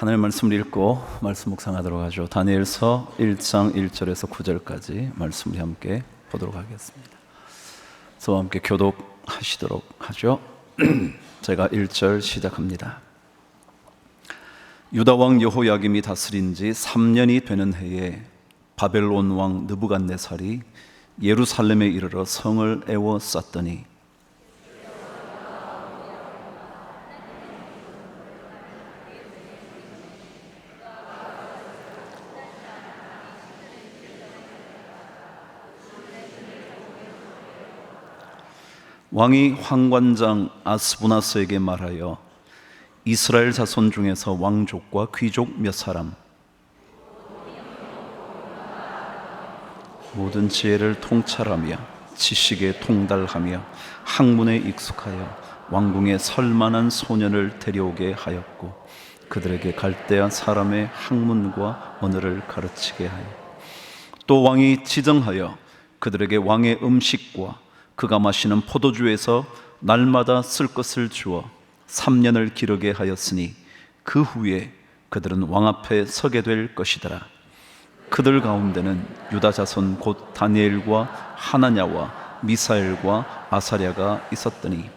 하나님의 말씀을 읽고 말씀 묵상하도록 하죠. 다니엘서 1장 1절에서 9절까지 말씀을 함께 보도록 하겠습니다. 저와 함께 교독하시도록 하죠. 제가 1절 시작합니다. 유다 왕 여호야김이 다스린 지 3년이 되는 해에 바벨론 왕 느부갓네살이 예루살렘에 이르러 성을 에워쌌더니 왕이 황관장 아스부나스에게 말하여 이스라엘 자손 중에서 왕족과 귀족 몇 사람 모든 지혜를 통찰하며 지식에 통달하며 학문에 익숙하여 왕궁에 설만한 소년을 데려오게 하였고 그들에게 갈대아 사람의 학문과 언어를 가르치게 하여 또 왕이 지정하여 그들에게 왕의 음식과 그가 마시는 포도주에서 날마다 쓸 것을 주어 3년을 기르게 하였으니 그 후에 그들은 왕 앞에 서게 될 것이더라. 그들 가운데는 유다 자손 곧 다니엘과 하나냐와 미사엘과 아사랴가 있었더니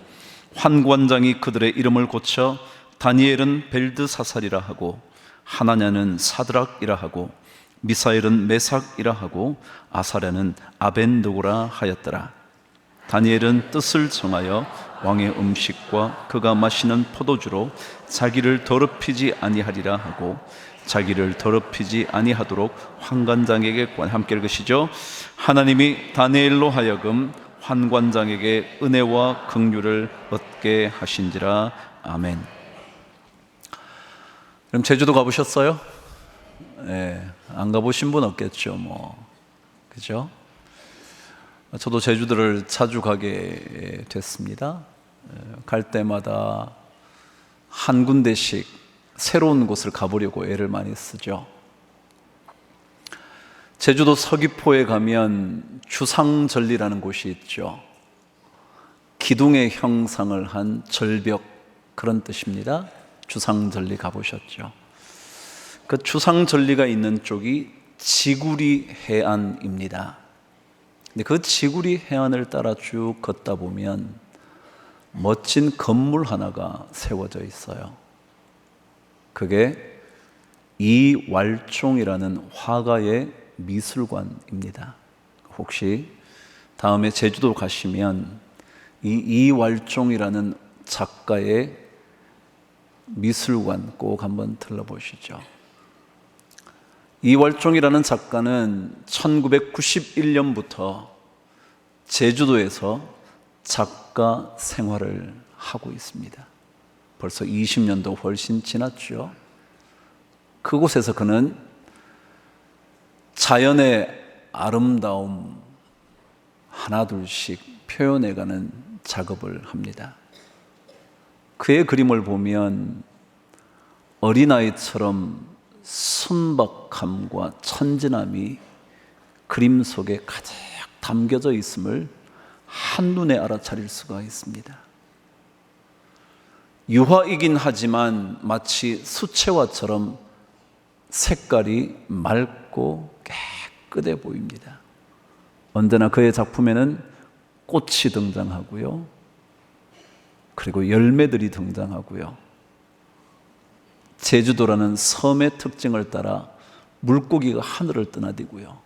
환관장이 그들의 이름을 고쳐 다니엘은 벨드사살이라 하고 하나냐는 사드락이라 하고 미사엘은 메삭이라 하고 아사랴는 아벤느고라 하였더라. 다니엘은 뜻을 정하여 왕의 음식과 그가 마시는 포도주로 자기를 더럽히지 아니하리라 하고 자기를 더럽히지 아니하도록 환관장에게 함께 읽으시죠. 하나님이 다니엘로 하여금 환관장에게 은혜와 긍휼을 얻게 하신지라. 아멘. 그럼 제주도 가보셨어요? 네, 안 가보신 분 없겠죠, 그죠? 저도 제주도를 자주 가게 됐습니다. 갈 때마다 한 군데씩 새로운 곳을 가보려고 애를 많이 쓰죠. 제주도 서귀포에 가면 주상절리라는 곳이 있죠. 기둥의 형상을 한 절벽, 그런 뜻입니다. 주상절리 가보셨죠? 그 주상절리가 있는 쪽이 지구리 해안입니다. 그 지구리 해안을 따라 쭉 걷다 보면 멋진 건물 하나가 세워져 있어요. 그게 이왈종이라는 화가의 미술관입니다. 혹시 다음에 제주도 가시면 이 이왈종이라는 작가의 미술관 꼭 한번 들러보시죠. 이왈종이라는 작가는 1991년부터 제주도에서 작가 생활을 하고 있습니다. 벌써 20년도 훨씬 지났죠. 그곳에서 그는 자연의 아름다움 하나둘씩 표현해가는 작업을 합니다. 그의 그림을 보면 어린아이처럼 순박함과 천진함이 그림 속에 가득 담겨져 있음을 한눈에 알아차릴 수가 있습니다. 유화이긴 하지만 마치 수채화처럼 색깔이 맑고 깨끗해 보입니다. 언제나 그의 작품에는 꽃이 등장하고요. 그리고 열매들이 등장하고요. 제주도라는 섬의 특징을 따라 물고기가 하늘을 떠나디고요.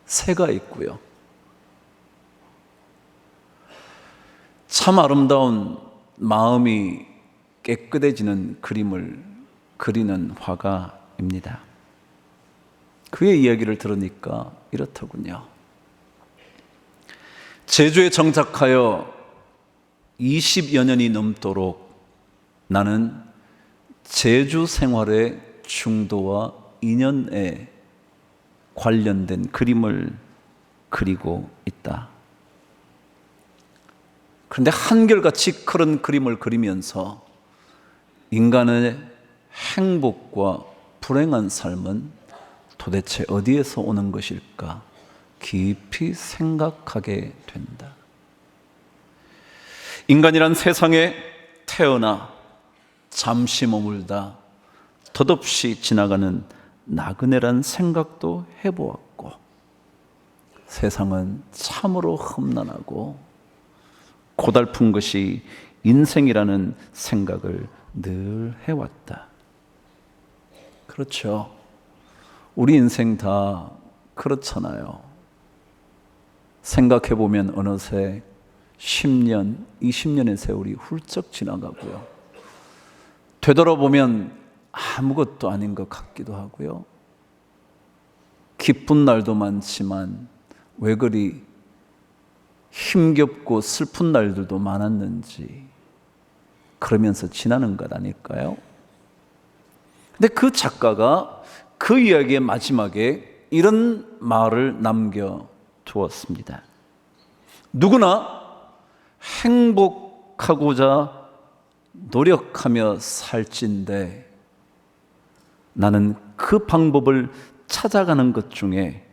새가 있고요. 참 아름다운 마음이 깨끗해지는 그림을 그리는 화가입니다. 그의 이야기를 들으니까 이렇더군요. 제주에 정착하여 20여 년이 넘도록 나는 제주 생활의 중도와 인연에 관련된 그림을 그리고 있다. 그런데 한결같이 그런 그림을 그리면서 인간의 행복과 불행한 삶은 도대체 어디에서 오는 것일까 깊이 생각하게 된다. 인간이란 세상에 태어나 잠시 머물다 덧없이 지나가는 나그네란 생각도 해보았고, 세상은 참으로 험난하고 고달픈 것이 인생이라는 생각을 늘 해왔다. 그렇죠. 우리 인생 다 그렇잖아요. 생각해보면 어느새 10년, 20년의 세월이 훌쩍 지나가고요. 되돌아보면 아무것도 아닌 것 같기도 하고요. 기쁜 날도 많지만 왜 그리 힘겹고 슬픈 날들도 많았는지 그러면서 지나는 것 아닐까요? 근데 그 작가가 그 이야기의 마지막에 이런 말을 남겨두었습니다. 누구나 행복하고자 노력하며 살진데 나는 그 방법을 찾아가는 것 중에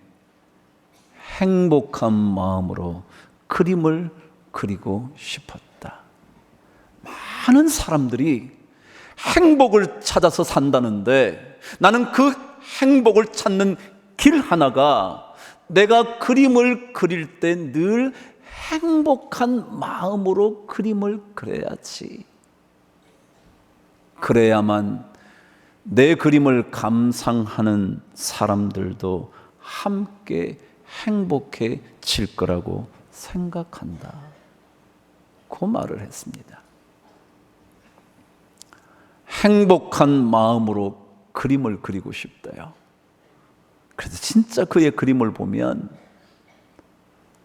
행복한 마음으로 그림을 그리고 싶었다. 많은 사람들이 행복을 찾아서 산다는데 나는 그 행복을 찾는 길 하나가 내가 그림을 그릴 때 늘 행복한 마음으로 그림을 그려야지. 그래야만 내 그림을 감상하는 사람들도 함께 행복해질 거라고 생각한다. 그 말을 했습니다. 행복한 마음으로 그림을 그리고 싶대요. 그래서 진짜 그의 그림을 보면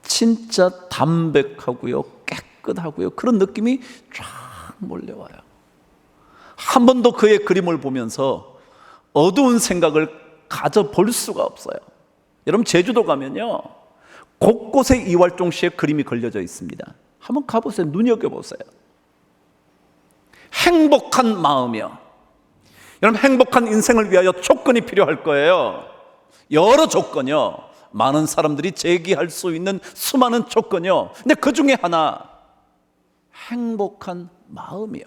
진짜 담백하고요, 깨끗하고요, 그런 느낌이 쫙 몰려와요. 한 번도 그의 그림을 보면서 어두운 생각을 가져볼 수가 없어요. 여러분 제주도 가면요, 곳곳에 이활종 씨의 그림이 걸려져 있습니다. 한번 가보세요. 눈여겨보세요. 행복한 마음이요. 여러분 행복한 인생을 위하여 조건이 필요할 거예요. 여러 조건이요. 많은 사람들이 제기할 수 있는 수많은 조건이요. 근데 그 중에 하나, 행복한 마음이요.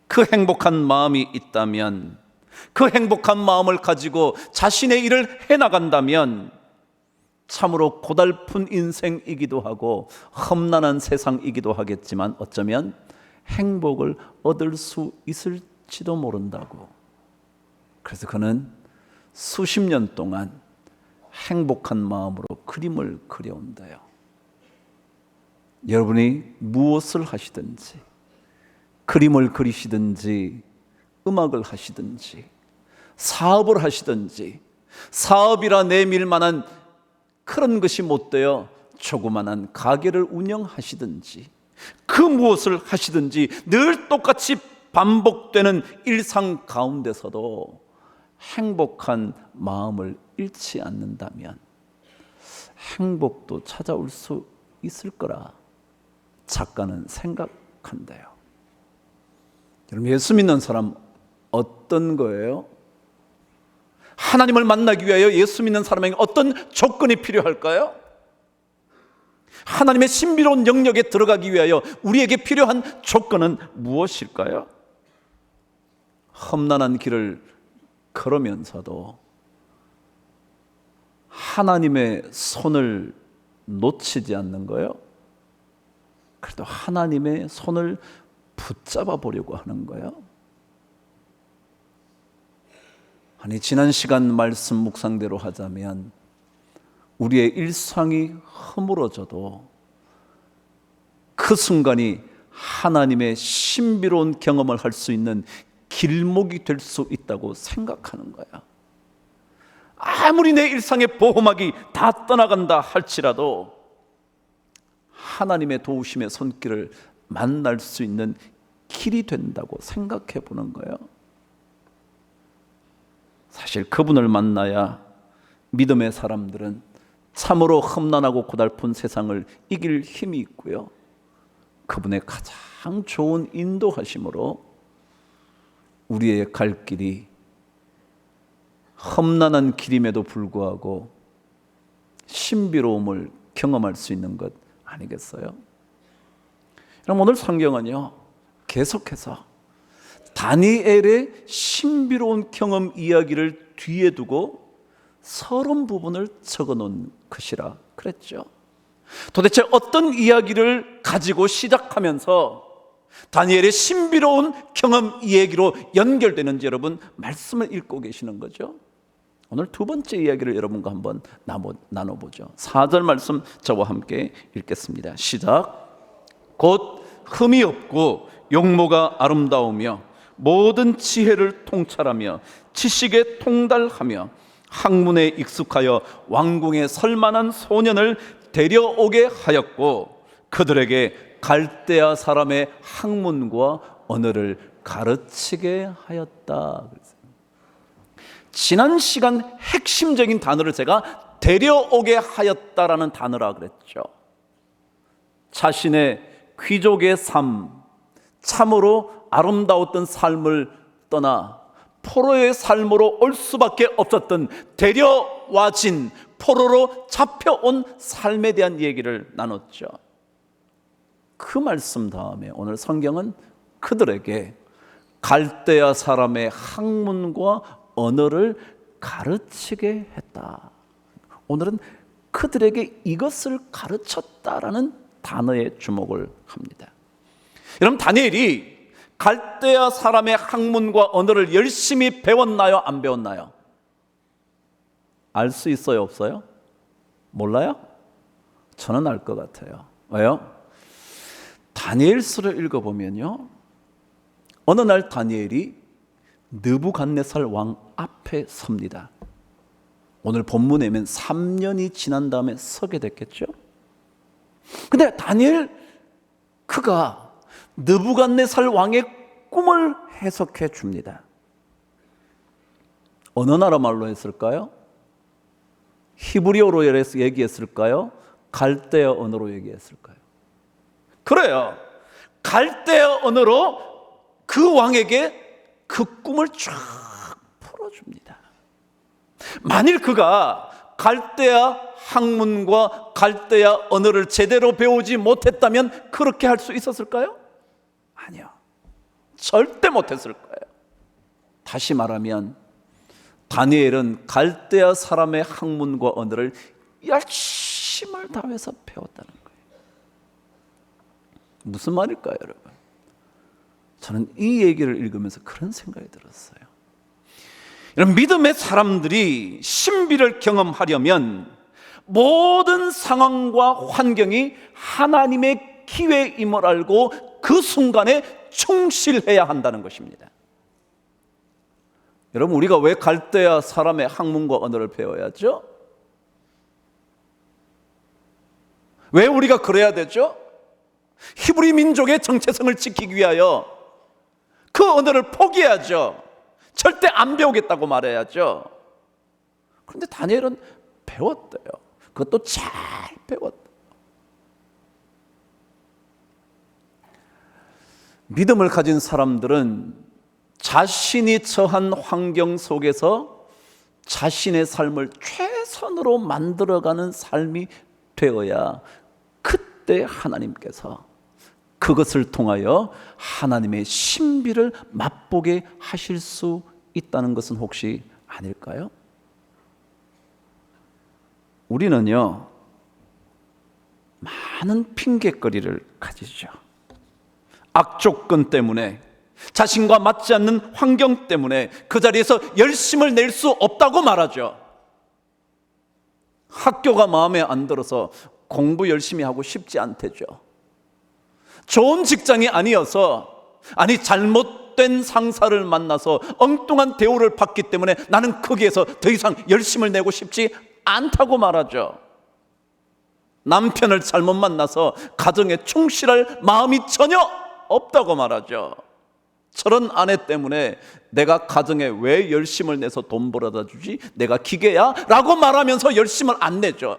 그 행복한 마음이 있다면, 그 행복한 마음을 가지고 자신의 일을 해나간다면 참으로 고달픈 인생이기도 하고 험난한 세상이기도 하겠지만 어쩌면 행복을 얻을 수 있을지도 모른다고. 그래서 그는 수십 년 동안 행복한 마음으로 그림을 그려온대요. 여러분이 무엇을 하시든지, 그림을 그리시든지, 음악을 하시든지, 사업을 하시든지, 사업이라 내밀 만한 그런 것이 못 되어 조그만한 가게를 운영하시든지, 그 무엇을 하시든지 늘 똑같이 반복되는 일상 가운데서도 행복한 마음을 잃지 않는다면 행복도 찾아올 수 있을 거라 작가는 생각한대요. 여러분 예수 믿는 사람 어떤 거예요? 하나님을 만나기 위하여 예수 믿는 사람에게 어떤 조건이 필요할까요? 하나님의 신비로운 영역에 들어가기 위하여 우리에게 필요한 조건은 무엇일까요? 험난한 길을 걸으면서도 하나님의 손을 놓치지 않는 거예요. 그래도 하나님의 손을 붙잡아 보려고 하는 거예요. 아니 지난 시간 말씀 묵상대로 하자면 우리의 일상이 허물어져도 그 순간이 하나님의 신비로운 경험을 할 수 있는 길목이 될 수 있다고 생각하는 거야. 아무리 내 일상의 보호막이 다 떠나간다 할지라도 하나님의 도우심의 손길을 만날 수 있는 길이 된다고 생각해 보는 거예요. 사실 그분을 만나야 믿음의 사람들은 참으로 험난하고 고달픈 세상을 이길 힘이 있고요, 그분의 가장 좋은 인도하심으로 우리의 갈 길이 험난한 길임에도 불구하고 신비로움을 경험할 수 있는 것 아니겠어요? 그럼 오늘 성경은요 계속해서 다니엘의 신비로운 경험 이야기를 뒤에 두고 30부분을 적어놓은 것이라 그랬죠. 도대체 어떤 이야기를 가지고 시작하면서 다니엘의 신비로운 경험 이야기로 연결되는지 여러분 말씀을 읽고 계시는 거죠. 오늘 두 번째 이야기를 여러분과 한번 나눠보죠. 4절 말씀 저와 함께 읽겠습니다. 시작. 곧 흠이 없고 용모가 아름다우며 모든 지혜를 통찰하며 지식에 통달하며 학문에 익숙하여 왕궁에 설만한 소년을 데려오게 하였고 그들에게 갈대아 사람의 학문과 언어를 가르치게 하였다. 지난 시간 핵심적인 단어를 제가 데려오게 하였다라는 단어라 그랬죠. 자신의 귀족의 삶, 참으로 아름다웠던 삶을 떠나 포로의 삶으로 올 수밖에 없었던 데려와진 포로로 잡혀온 삶에 대한 얘기를 나눴죠. 그 말씀 다음에 오늘 성경은 그들에게 갈대아 사람의 학문과 언어를 가르치게 했다. 오늘은 그들에게 이것을 가르쳤다라는 단어에 주목을 합니다. 여러분, 다니엘이 갈대아 사람의 학문과 언어를 열심히 배웠나요? 안 배웠나요? 알 수 있어요? 없어요? 몰라요? 저는 알 것 같아요. 왜요? 다니엘서를 읽어보면요, 어느 날 다니엘이 느부갓네살 왕 앞에 섭니다. 오늘 본문에면 3년이 지난 다음에 서게 됐겠죠. 근데 다니엘 그가 느부갓네살 왕의 꿈을 해석해 줍니다. 어느 나라 말로 했을까요? 히브리어로 얘기했을까요? 갈대아 언어로 얘기했을까요? 그래요. 갈대아 언어로 그 왕에게 그 꿈을 쫙 풀어줍니다. 만일 그가 갈대아 학문과 갈대아 언어를 제대로 배우지 못했다면 그렇게 할 수 있었을까요? 아니요. 절대 못했을 거예요. 다시 말하면 다니엘은 갈대아 사람의 학문과 언어를 열심을 다해서 배웠다는 거예요. 무슨 말일까요, 여러분? 저는 이 얘기를 읽으면서 그런 생각이 들었어요. 이런 믿음의 사람들이 신비를 경험하려면 모든 상황과 환경이 하나님의 기회임을 알고 그 순간에 충실해야 한다는 것입니다. 여러분, 우리가 왜 갈대아 사람의 학문과 언어를 배워야죠? 왜 우리가 그래야 되죠? 히브리 민족의 정체성을 지키기 위하여 그 언어를 포기해야죠. 절대 안 배우겠다고 말해야죠. 그런데 다니엘은 배웠대요. 그것도 잘 배웠대요. 믿음을 가진 사람들은 자신이 처한 환경 속에서 자신의 삶을 최선으로 만들어가는 삶이 되어야 그때 하나님께서 그것을 통하여 하나님의 신비를 맛보게 하실 수 있다는 것은 혹시 아닐까요? 우리는요, 많은 핑계거리를 가지죠. 악조건 때문에, 자신과 맞지 않는 환경 때문에 그 자리에서 열심을 낼 수 없다고 말하죠. 학교가 마음에 안 들어서 공부 열심히 하고 싶지 않대죠. 좋은 직장이 아니어서, 아니 잘못된 상사를 만나서 엉뚱한 대우를 받기 때문에 나는 거기에서 더 이상 열심을 내고 싶지 않다고 말하죠. 남편을 잘못 만나서 가정에 충실할 마음이 전혀 없다고 말하죠. 저런 아내 때문에 내가 가정에 왜 열심을 내서 돈 벌어다 주지? 내가 기계야? 라고 말하면서 열심을 안 내죠.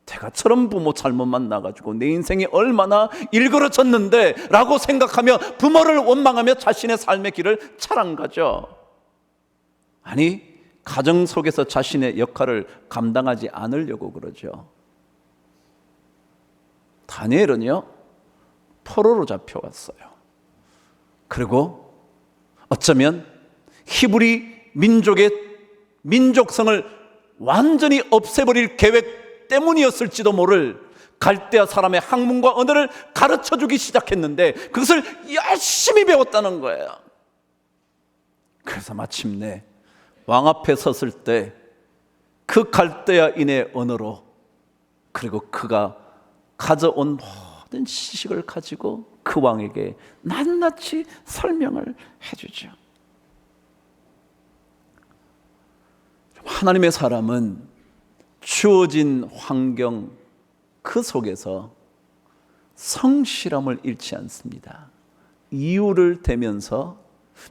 내가 저런 부모 잘못 만나가지고 내 인생이 얼마나 일그러졌는데 라고 생각하며 부모를 원망하며 자신의 삶의 길을 차랑가죠. 아니, 가정 속에서 자신의 역할을 감당하지 않으려고 그러죠. 다니엘은요, 포로로 잡혀왔어요. 그리고 어쩌면 히브리 민족의 민족성을 완전히 없애버릴 계획 때문이었을지도 모를 갈대아 사람의 학문과 언어를 가르쳐주기 시작했는데 그것을 열심히 배웠다는 거예요. 그래서 마침내 왕 앞에 섰을 때 그 갈대아인의 언어로, 그리고 그가 가져온 모든 지식을 가지고 그 왕에게 낱낱이 설명을 해주죠. 하나님의 사람은 주어진 환경 그 속에서 성실함을 잃지 않습니다. 이유를 대면서,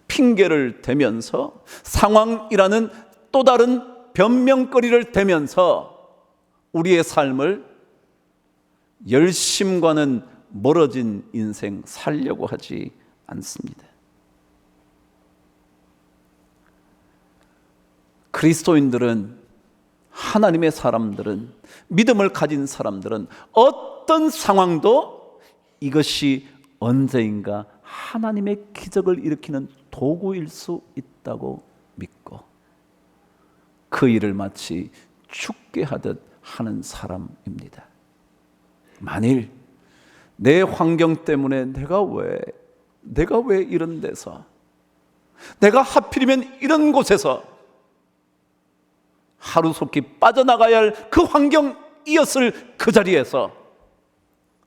핑계를 대면서, 상황이라는 또 다른 변명거리를 대면서 우리의 삶을 열심과는 멀어진 인생 살려고 하지 않습니다. 그리스도인들은, 하나님의 사람들은, 믿음을 가진 사람들은 어떤 상황도 이것이 언제인가 하나님의 기적을 일으키는 도구일 수 있다고 믿고 그 일을 마치 죽게 하듯 하는 사람입니다. 만일 내 환경 때문에 내가 왜 이런 데서, 내가 하필이면 이런 곳에서 하루속히 빠져나가야 할 그 환경이었을 그 자리에서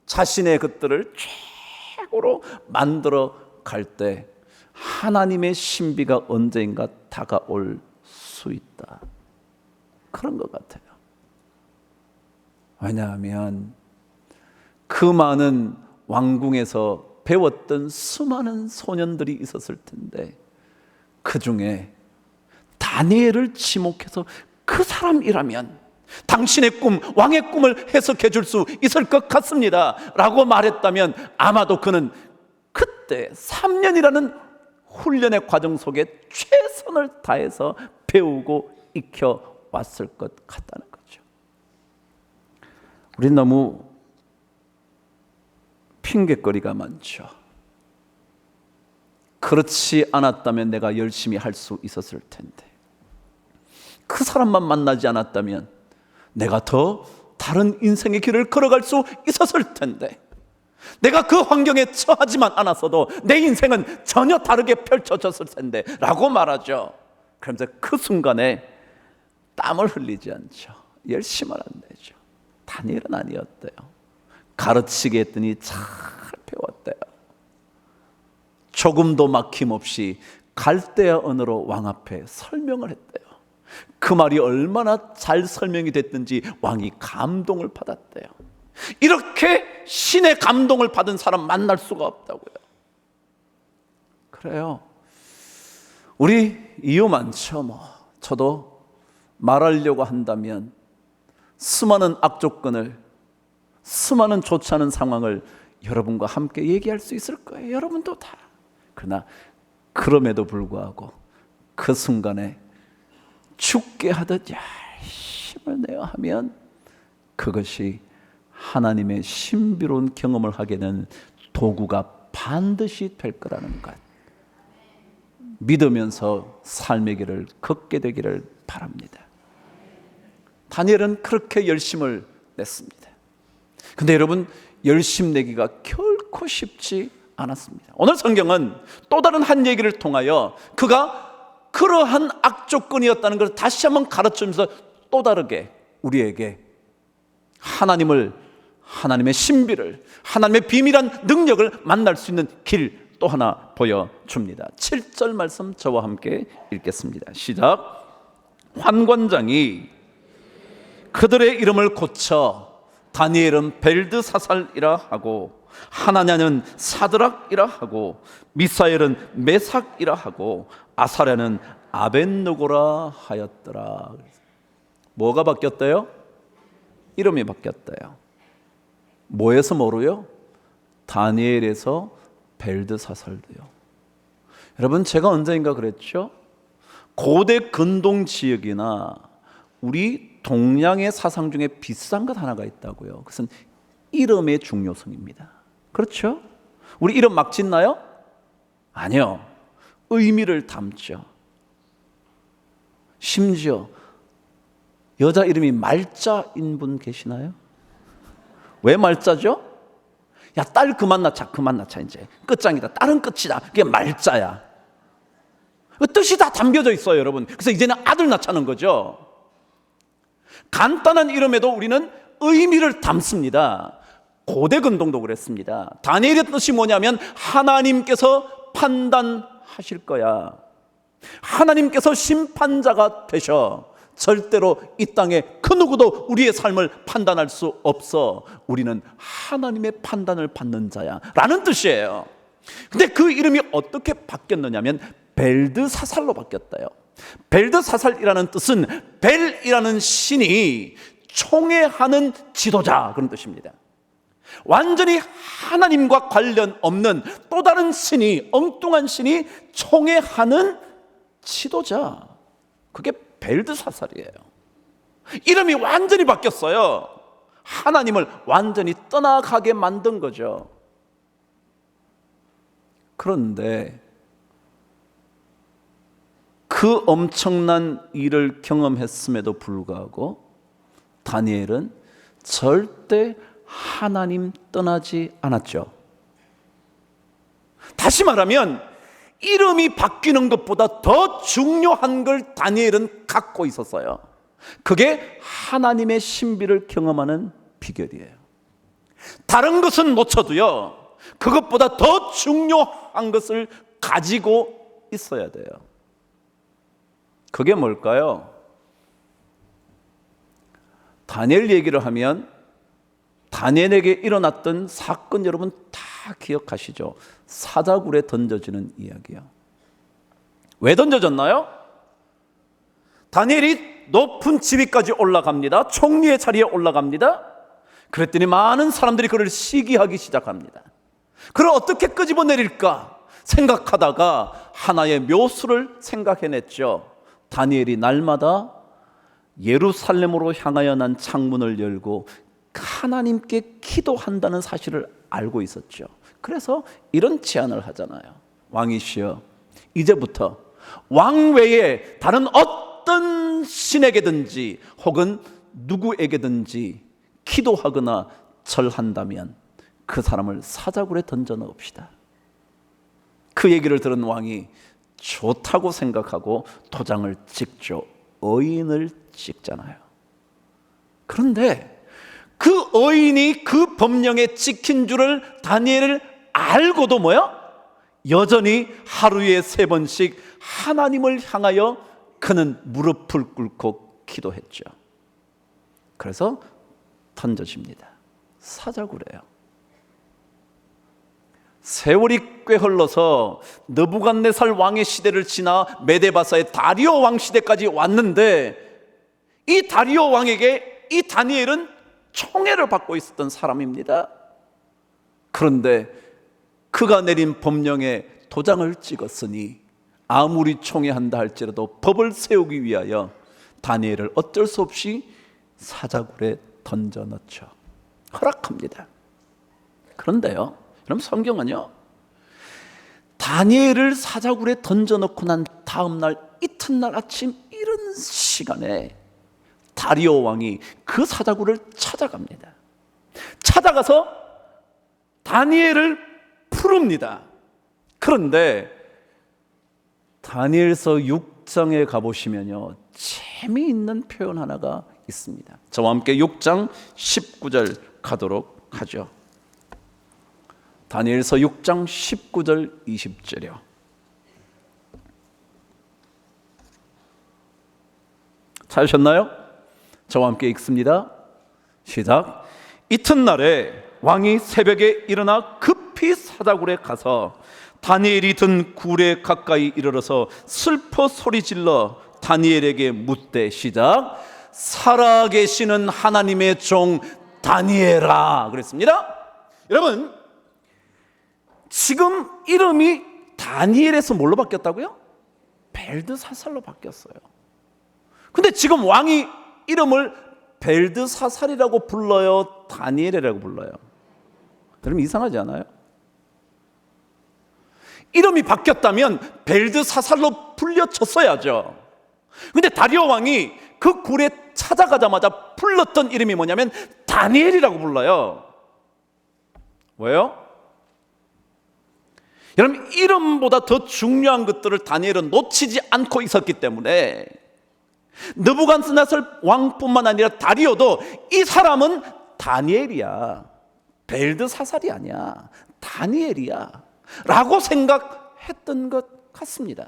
자신의 것들을 최고로 만들어 갈 때 하나님의 신비가 언제인가 다가올 수 있다. 그런 것 같아요. 왜냐하면 그 많은 왕궁에서 배웠던 수많은 소년들이 있었을 텐데 그 중에 다니엘을 지목해서 그 사람이라면 당신의 꿈, 왕의 꿈을 해석해 줄 수 있을 것 같습니다 라고 말했다면 아마도 그는 그때 3년이라는 훈련의 과정 속에 최선을 다해서 배우고 익혀왔을 것 같다는 거죠. 우린 너무 핑계거리가 많죠. 그렇지 않았다면 내가 열심히 할 수 있었을 텐데, 그 사람만 만나지 않았다면 내가 더 다른 인생의 길을 걸어갈 수 있었을 텐데, 내가 그 환경에 처하지만 않았어도 내 인생은 전혀 다르게 펼쳐졌을 텐데 라고 말하죠. 그러면서 그 순간에 땀을 흘리지 않죠. 열심을 안 내죠. 다니엘은 아니었대요. 가르치게 했더니 잘 배웠대요. 조금도 막힘없이 갈대아 언어로 왕 앞에 설명을 했대요. 그 말이 얼마나 잘 설명이 됐든지 왕이 감동을 받았대요. 이렇게 신의 감동을 받은 사람 만날 수가 없다고요. 그래요. 우리 이유 많죠. 저도 말하려고 한다면 수많은 악조건을, 수많은 좋지 않은 상황을 여러분과 함께 얘기할 수 있을 거예요. 여러분도 다. 그러나 그럼에도 불구하고 그 순간에 죽게 하듯 열심을 내어 하면 그것이 하나님의 신비로운 경험을 하게 되는 도구가 반드시 될 거라는 것, 믿으면서 삶의 길을 걷게 되기를 바랍니다. 다니엘은 그렇게 열심을 냈습니다. 근데 여러분, 열심 내기가 결코 쉽지 않았습니다. 오늘 성경은 또 다른 한 얘기를 통하여 그가 그러한 악조건이었다는 것을 다시 한번 가르치면서 또 다르게 우리에게 하나님의 신비를, 하나님의 비밀한 능력을 만날 수 있는 길 또 하나 보여줍니다. 7절 말씀 저와 함께 읽겠습니다. 시작. 환관장이 그들의 이름을 고쳐 다니엘은 벨드사살이라 하고 하나냐는 사드락이라 하고 미사엘은 메삭이라 하고 아사랴는 아벳느고라 하였더라. 뭐가 바뀌었대요? 이름이 바뀌었대요. 뭐에서 뭐로요? 다니엘에서 벨드사살도요. 여러분, 제가 언제인가 그랬죠? 고대 근동 지역이나 우리 동양의 사상 중에 비슷한 것 하나가 있다고요. 그것은 이름의 중요성입니다. 그렇죠? 우리 이름 막 짓나요? 아니요. 의미를 담죠. 심지어 여자 이름이 말자인 분 계시나요? 왜 말자죠? 야, 딸 그만 낳자, 그만 낳자. 이제 끝장이다. 딸은 끝이다. 그게 말자야. 그 뜻이 다 담겨져 있어요, 여러분. 그래서 이제는 아들 낳자는 거죠. 간단한 이름에도 우리는 의미를 담습니다. 고대 근동도 그랬습니다. 다니엘의 뜻이 뭐냐면 하나님께서 판단하실 거야. 하나님께서 심판자가 되셔. 절대로 이 땅에 그 누구도 우리의 삶을 판단할 수 없어. 우리는 하나님의 판단을 받는 자야 라는 뜻이에요. 근데 그 이름이 어떻게 바뀌었느냐면 벨드사살로 바뀌었다요. 벨드사살이라는 뜻은 벨이라는 신이 총애하는 지도자, 그런 뜻입니다. 완전히 하나님과 관련 없는 또 다른 신이, 엉뚱한 신이 총애하는 지도자, 그게 벨드사살이에요. 이름이 완전히 바뀌었어요. 하나님을 완전히 떠나가게 만든 거죠. 그런데 그 엄청난 일을 경험했음에도 불구하고 다니엘은 절대 하나님 떠나지 않았죠. 다시 말하면 이름이 바뀌는 것보다 더 중요한 걸 다니엘은 갖고 있었어요. 그게 하나님의 신비를 경험하는 비결이에요. 다른 것은 놓쳐도요, 그것보다 더 중요한 것을 가지고 있어야 돼요. 그게 뭘까요? 다니엘 얘기를 하면 다니엘에게 일어났던 사건 여러분 다 기억하시죠? 사자굴에 던져지는 이야기요. 왜 던져졌나요? 다니엘이 높은 지위까지 올라갑니다. 총리의 자리에 올라갑니다. 그랬더니 많은 사람들이 그를 시기하기 시작합니다. 그를 어떻게 끄집어내릴까 생각하다가 하나의 묘수를 생각해냈죠. 다니엘이 날마다 예루살렘으로 향하여 난 창문을 열고 하나님께 기도한다는 사실을 알고 있었죠. 그래서 이런 제안을 하잖아요. 왕이시여, 이제부터 왕 외에 다른 어떤 신에게든지 혹은 누구에게든지 기도하거나 절한다면 그 사람을 사자굴에 던져 넣읍시다. 그 얘기를 들은 왕이 좋다고 생각하고 도장을 찍죠. 의인을 찍잖아요. 그런데 그 의인이 그 법령에 찍힌 줄을 다니엘을 알고도 뭐야? 여전히 하루에 3번씩 하나님을 향하여 그는 무릎을 꿇고 기도했죠. 그래서 던져집니다. 사자굴에요. 세월이 꽤 흘러서 느부갓네살 왕의 시대를 지나 메데바사의 다리오 왕 시대까지 왔는데, 이 다리오 왕에게 이 다니엘은 총애를 받고 있었던 사람입니다. 그런데 그가 내린 법령에 도장을 찍었으니 아무리 총애한다 할지라도 법을 세우기 위하여 다니엘을 어쩔 수 없이 사자굴에 던져 넣죠. 허락합니다. 그런데요, 그럼 성경은요, 다니엘을 사자굴에 던져 넣고 난 다음 날 이튿날 아침 이른 시간에 다리오 왕이 그 사자굴을 찾아갑니다. 찾아가서 다니엘을 부릅니다. 그런데 다니엘서 6장에 가보시면요, 재미있는 표현 하나가 있습니다. 저와 함께 6장 19절 가도록 하죠. 다니엘서 6장 19절 20절이요. 찾으셨나요? 저와 함께 읽습니다. 시작. 이튿날에 왕이 새벽에 일어나 급히 사자굴에 가서 다니엘이 든 굴에 가까이 이르러서 슬퍼 소리질러 다니엘에게 묻되, 시작, 살아계시는 하나님의 종 다니엘아, 그랬습니다. 여러분, 지금 이름이 다니엘에서 뭘로 바뀌었다고요? 벨드사살로 바뀌었어요. 근데 지금 왕이 이름을 벨드사살이라고 불러요, 다니엘이라고 불러요? 여러분, 이상하지 않아요? 이름이 바뀌었다면 벨드사살로 불려쳤어야죠. 근데 다리오 왕이 그 굴에 찾아가자마자 불렀던 이름이 뭐냐면 다니엘이라고 불러요. 왜요? 여러분, 이름보다 더 중요한 것들을 다니엘은 놓치지 않고 있었기 때문에 느부갓네살 왕뿐만 아니라 다리오도 이 사람은 다니엘이야, 벨드사살이 아니야, 다니엘이야 라고 생각했던 것 같습니다.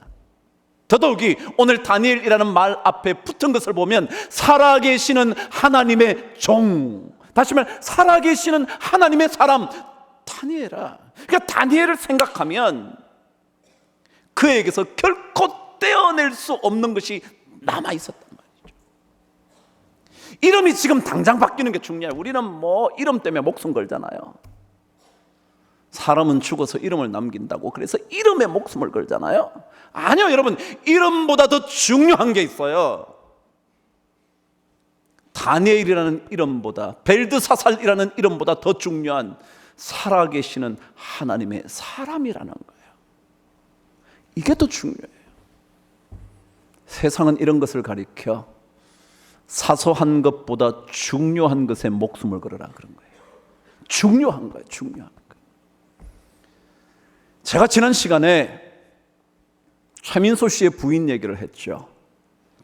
더더욱이 오늘 다니엘이라는 말 앞에 붙은 것을 보면 살아계시는 하나님의 종, 다시 말해 살아계시는 하나님의 사람 다니엘아. 그러니까 다니엘을 생각하면 그에게서 결코 떼어낼 수 없는 것이 남아 있었단 말이죠. 이름이 지금 당장 바뀌는 게 중요해요. 우리는 뭐 이름 때문에 목숨 걸잖아요. 사람은 죽어서 이름을 남긴다고 그래서 이름에 목숨을 걸잖아요. 아니요, 여러분, 이름보다 더 중요한 게 있어요. 다니엘이라는 이름보다, 벨드사살이라는 이름보다 더 중요한 살아계시는 하나님의 사람이라는 거예요. 이게 더 중요해요. 세상은 이런 것을 가리켜 사소한 것보다 중요한 것에 목숨을 걸어라 그런 거예요. 중요한 거예요. 중요한 거예요. 제가 지난 시간에 최민소 씨의 부인 얘기를 했죠.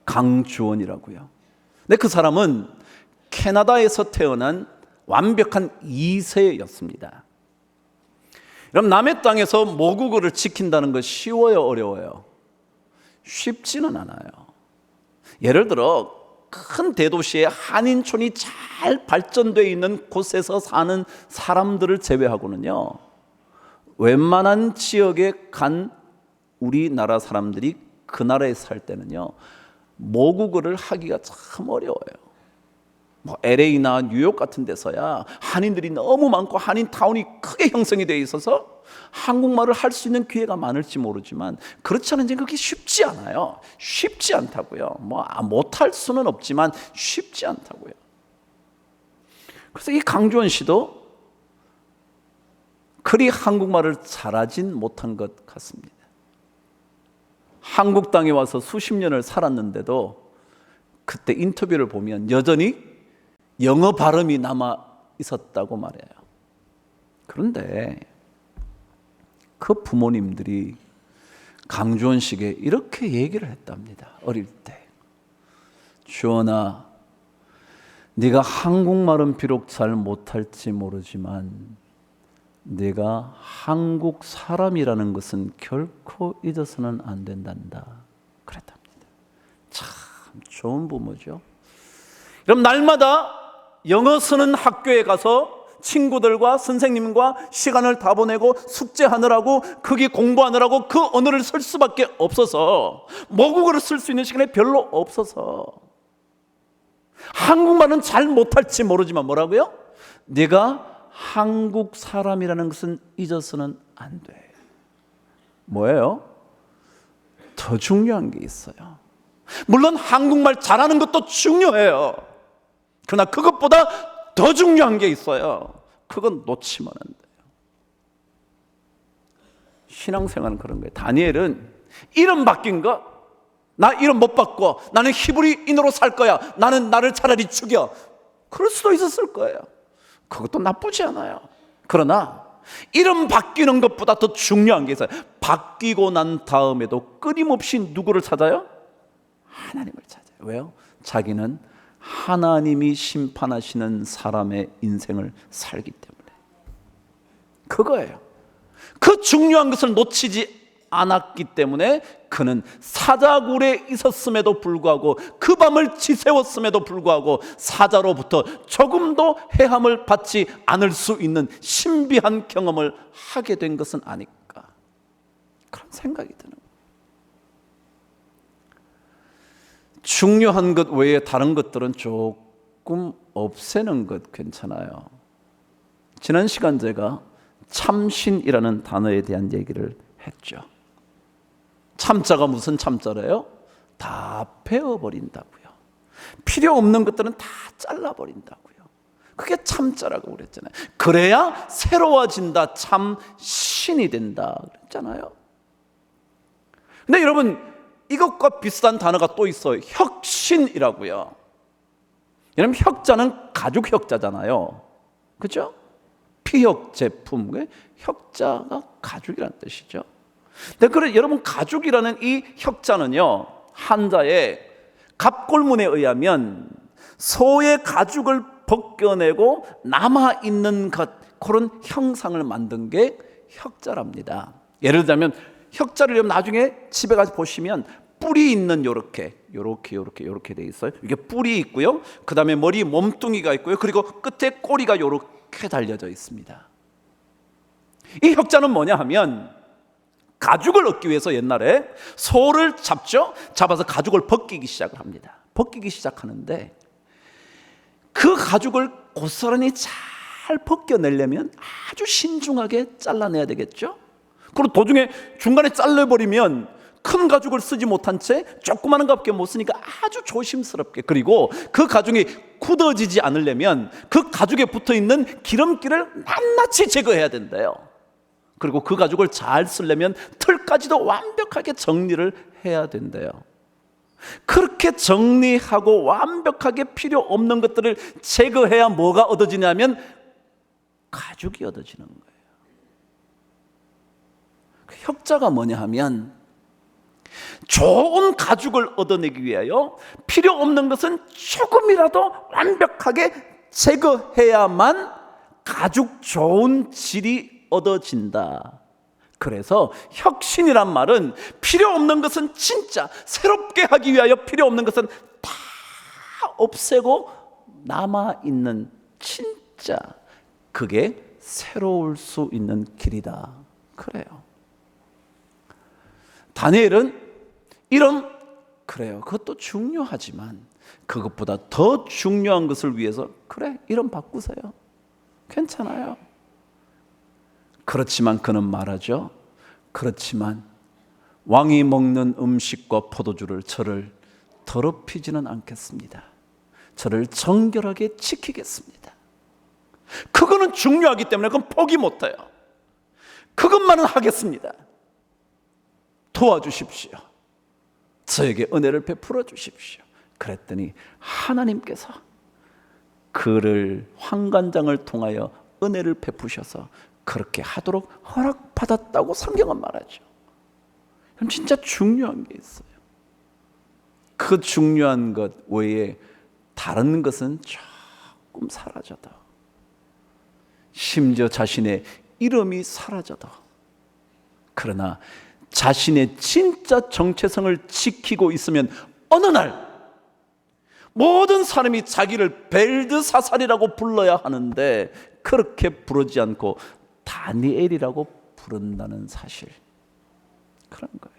강주원이라고요. 근데 그 사람은 캐나다에서 태어난 완벽한 2세였습니다. 그럼 남의 땅에서 모국어를 지킨다는 거 쉬워요, 어려워요? 쉽지는 않아요. 예를 들어 큰 대도시에 한인촌이 잘 발전되어 있는 곳에서 사는 사람들을 제외하고는요, 웬만한 지역에 간 우리나라 사람들이 그 나라에 살 때는요, 모국어를 하기가 참 어려워요. 뭐 LA나 뉴욕 같은 데서야 한인들이 너무 많고 한인 타운이 크게 형성이 되어 있어서 한국말을 할 수 있는 기회가 많을지 모르지만 그렇지 않은 이제 그게 쉽지 않아요. 쉽지 않다고요. 뭐 못할 수는 없지만 쉽지 않다고요. 그래서 이 강주원 씨도 그리 한국말을 잘하진 못한 것 같습니다. 한국 땅에 와서 수십 년을 살았는데도 그때 인터뷰를 보면 여전히 영어 발음이 남아 있었다고 말해요. 그런데 그 부모님들이 강주원 씨에게 이렇게 얘기를 했답니다. 어릴 때. 주원아, 네가 한국말은 비록 잘 못할지 모르지만 네가 한국 사람이라는 것은 결코 잊어서는 안 된단다. 그랬답니다. 참 좋은 부모죠. 그럼 날마다 영어 쓰는 학교에 가서 친구들과 선생님과 시간을 다 보내고 숙제하느라고 거기 공부하느라고 그 언어를 쓸 수밖에 없어서 모국어를 쓸 수 있는 시간이 별로 없어서 한국말은 잘 못할지 모르지만 뭐라고요? 네가 한국 사람이라는 것은 잊어서는 안 돼. 뭐예요? 더 중요한 게 있어요. 물론 한국말 잘하는 것도 중요해요. 그러나 그것보다 더 중요한 게 있어요. 그건 놓치면 안 돼요. 신앙생활은 그런 거예요. 다니엘은 이름 바뀐 거, 나 이름 못 바꿔, 나는 히브리인으로 살 거야, 나는 나를 차라리 죽여, 그럴 수도 있었을 거예요. 그것도 나쁘지 않아요. 그러나 이름 바뀌는 것보다 더 중요한 게 있어요. 바뀌고 난 다음에도 끊임없이 누구를 찾아요? 하나님을 찾아요. 왜요? 자기는 하나님이 심판하시는 사람의 인생을 살기 때문에. 그거예요. 그 중요한 것을 놓치지 않았기 때문에 그는 사자굴에 있었음에도 불구하고 그 밤을 지새웠음에도 불구하고 사자로부터 조금도 해함을 받지 않을 수 있는 신비한 경험을 하게 된 것은 아닐까, 그런 생각이 드는 거예요. 중요한 것 외에 다른 것들은 조금 없애는 것 괜찮아요. 지난 시간 제가 참신이라는 단어에 대한 얘기를 했죠. 참자가 무슨 참자래요? 다 베어버린다고요. 필요 없는 것들은 다 잘라버린다고요. 그게 참자라고 그랬잖아요. 그래야 새로워진다, 참신이 된다 그랬잖아요. 근데 여러분, 이것과 비슷한 단어가 또 있어요. 혁신이라고요. 여러분, 혁자는 가죽 혁자잖아요. 그죠? 피혁 제품, 혁자가 가죽이라는 뜻이죠. 근데 그래, 여러분, 가죽이라는 이 혁자는요, 한자의 갑골문에 의하면 소의 가죽을 벗겨내고 남아있는 것, 그런 형상을 만든 게 혁자랍니다. 예를 들자면 혁자를 여러분 나중에 집에 가서 보시면 뿔이 있는 요렇게 돼 있어요. 이게 뿔이 있고요. 그 다음에 머리 몸뚱이가 있고요. 그리고 끝에 꼬리가 요렇게 달려져 있습니다. 이 혁자는 뭐냐 하면 가죽을 얻기 위해서 옛날에 소를 잡죠. 잡아서 가죽을 벗기기 시작을 합니다. 벗기기 시작하는데 그 가죽을 고스란히 잘 벗겨내려면 아주 신중하게 잘라내야 되겠죠. 그리고 도중에 중간에 잘라버리면 큰 가죽을 쓰지 못한 채 조그마한 것밖에 못 쓰니까 아주 조심스럽게, 그리고 그 가죽이 굳어지지 않으려면 그 가죽에 붙어있는 기름기를 낱낱이 제거해야 된대요. 그리고 그 가죽을 잘 쓰려면 털까지도 완벽하게 정리를 해야 된대요. 그렇게 정리하고 완벽하게 필요 없는 것들을 제거해야 뭐가 얻어지냐면 가죽이 얻어지는 거예요. 그 혁자가 뭐냐 하면 좋은 가죽을 얻어내기 위하여 필요 없는 것은 조금이라도 완벽하게 제거해야만 가죽 좋은 질이 얻어진다. 그래서 혁신이란 말은 필요 없는 것은 진짜 새롭게 하기 위하여 필요 없는 것은 다 없애고 남아있는 진짜, 그게 새로울 수 있는 길이다. 그래요. 다니엘은 그래요. 그것도 중요하지만 그것보다 더 중요한 것을 위해서 그래, 이름 바꾸세요. 괜찮아요. 그렇지만 그는 말하죠. 그렇지만 왕이 먹는 음식과 포도주를 저를 더럽히지는 않겠습니다. 저를 정결하게 지키겠습니다. 그거는 중요하기 때문에 그건 포기 못해요. 그것만은 하겠습니다. 도와주십시오. 저에게 은혜를 베풀어 주십시오. 그랬더니 하나님께서 그를 환관장을 통하여 은혜를 베푸셔서 그렇게 하도록 허락받았다고 성경은 말하죠. 그럼 진짜 중요한 게 있어요. 그 중요한 것 외에 다른 것은 조금 사라져도, 심지어 자신의 이름이 사라져도, 그러나 자신의 진짜 정체성을 지키고 있으면 어느 날 모든 사람이 자기를 벨드사살이라고 불러야 하는데 그렇게 부르지 않고 다니엘이라고 부른다는 사실, 그런 거예요.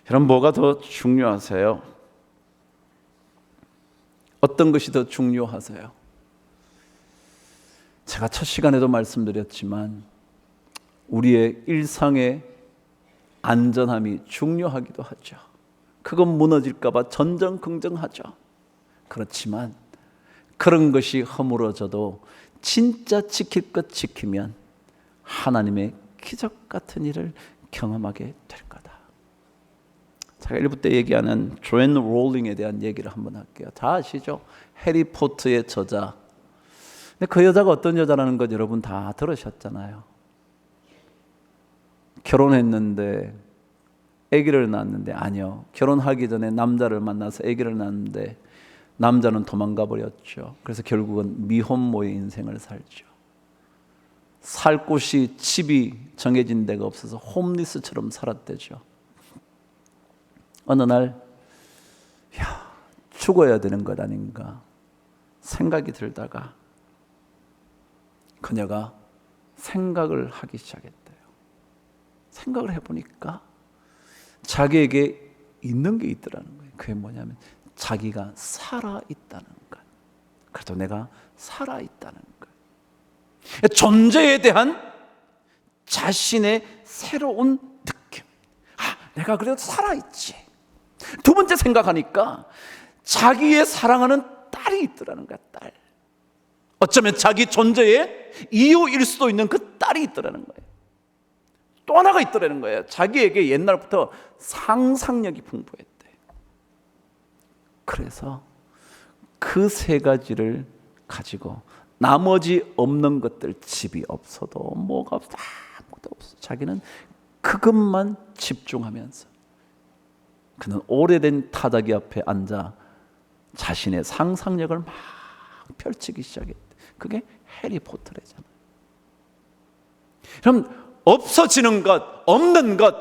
여러분, 뭐가 더 중요하세요? 어떤 것이 더 중요하세요? 제가 첫 시간에도 말씀드렸지만 우리의 일상의 안전함이 중요하기도 하죠. 그건 무너질까 봐 전전긍긍하죠. 그렇지만 그런 것이 허물어져도 진짜 지킬 것 지키면 하나님의 기적 같은 일을 경험하게 될 거다. 제가 1부 때 얘기하는 조앤 롤링에 대한 얘기를 한번 할게요. 다 아시죠? 해리포터의 저자. 근데 그 여자가 어떤 여자라는 것 여러분 다 들으셨잖아요. 결혼했는데 아기를 낳았는데, 아니요, 결혼하기 전에 남자를 만나서 아기를 낳았는데 남자는 도망가 버렸죠. 그래서 결국은 미혼모의 인생을 살죠. 살 곳이, 집이 정해진 데가 없어서 홈리스처럼 살았대죠. 어느 날 죽어야 되는 것 아닌가 생각이 들다가 그녀가 생각을 하기 시작했대요. 생각을 해보니까 자기에게 있는 게 있더라는 거예요. 그게 뭐냐면 자기가 살아있다는 것. 그래도 내가 살아있다는 것. 존재에 대한 자신의 새로운 느낌. 내가 그래도 살아있지. 두 번째 생각하니까 자기의 사랑하는 딸이 있더라는 거야. 딸. 어쩌면 자기 존재의 이유일 수도 있는 그 딸이 있더라는 거예요. 또 하나가 있더라는 거예요. 자기에게 옛날부터 상상력이 풍부했대. 그래서 그 세 가지를 가지고 나머지 없는 것들, 집이 없어도 뭐가 없어도 아무것도 없어, 자기는 그것만 집중하면서 그는 오래된 타자기 앞에 앉아 자신의 상상력을 막 펼치기 시작했대. 그게 해리포터래잖아요. 그럼 없어지는 것, 없는 것,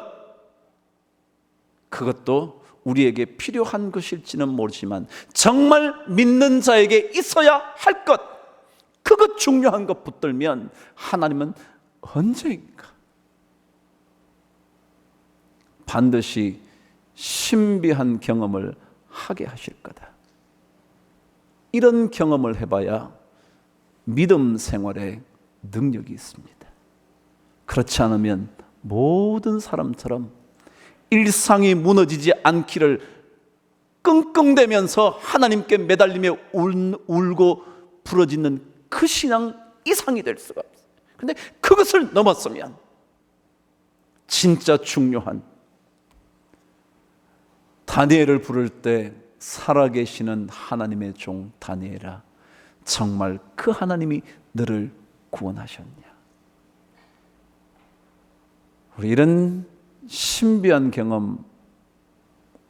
그것도 우리에게 필요한 것일지는 모르지만 정말 믿는 자에게 있어야 할 것, 그것 중요한 것 붙들면 하나님은 언제인가 반드시 신비한 경험을 하게 하실 거다. 이런 경험을 해봐야 믿음 생활에 능력이 있습니다. 그렇지 않으면 모든 사람처럼 일상이 무너지지 않기를 끙끙대면서 하나님께 매달리며 울고 부러지는 그 신앙 이상이 될 수가 없어요. 그런데 그것을 넘었으면 진짜 중요한 다니엘을 부를 때 살아계시는 하나님의 종 다니엘아, 정말 그 하나님이 너를 구원하셨냐? 우리 이런 신비한 경험,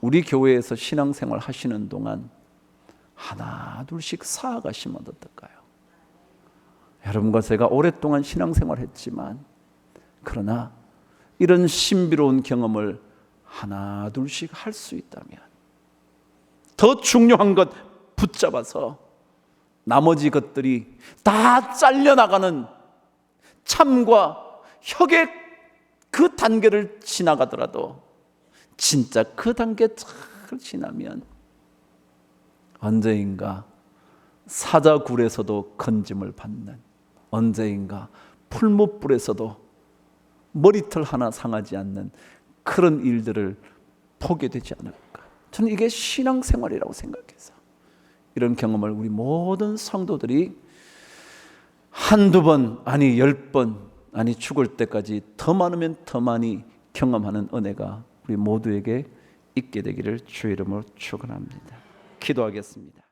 우리 교회에서 신앙생활 하시는 동안 하나 둘씩 쌓아가시면 어떨까요? 여러분과 제가 오랫동안 신앙생활 했지만, 그러나 이런 신비로운 경험을 하나 둘씩 할 수 있다면 더 중요한 것 붙잡아서 나머지 것들이 다 잘려나가는 참과 혁의 그 단계를 지나가더라도 진짜 그 단계 잘 지나면 언제인가 사자굴에서도 건짐을 받는, 언제인가 풀무불에서도 머리털 하나 상하지 않는 그런 일들을 보게 되지 않을까. 저는 이게 신앙생활이라고 생각해서 이런 경험을 우리 모든 성도들이 한두 번, 아니 10번, 아니 죽을 때까지 더 많으면 더 많이 경험하는 은혜가 우리 모두에게 있게 되기를 주의 이름으로 축원합니다. 기도하겠습니다.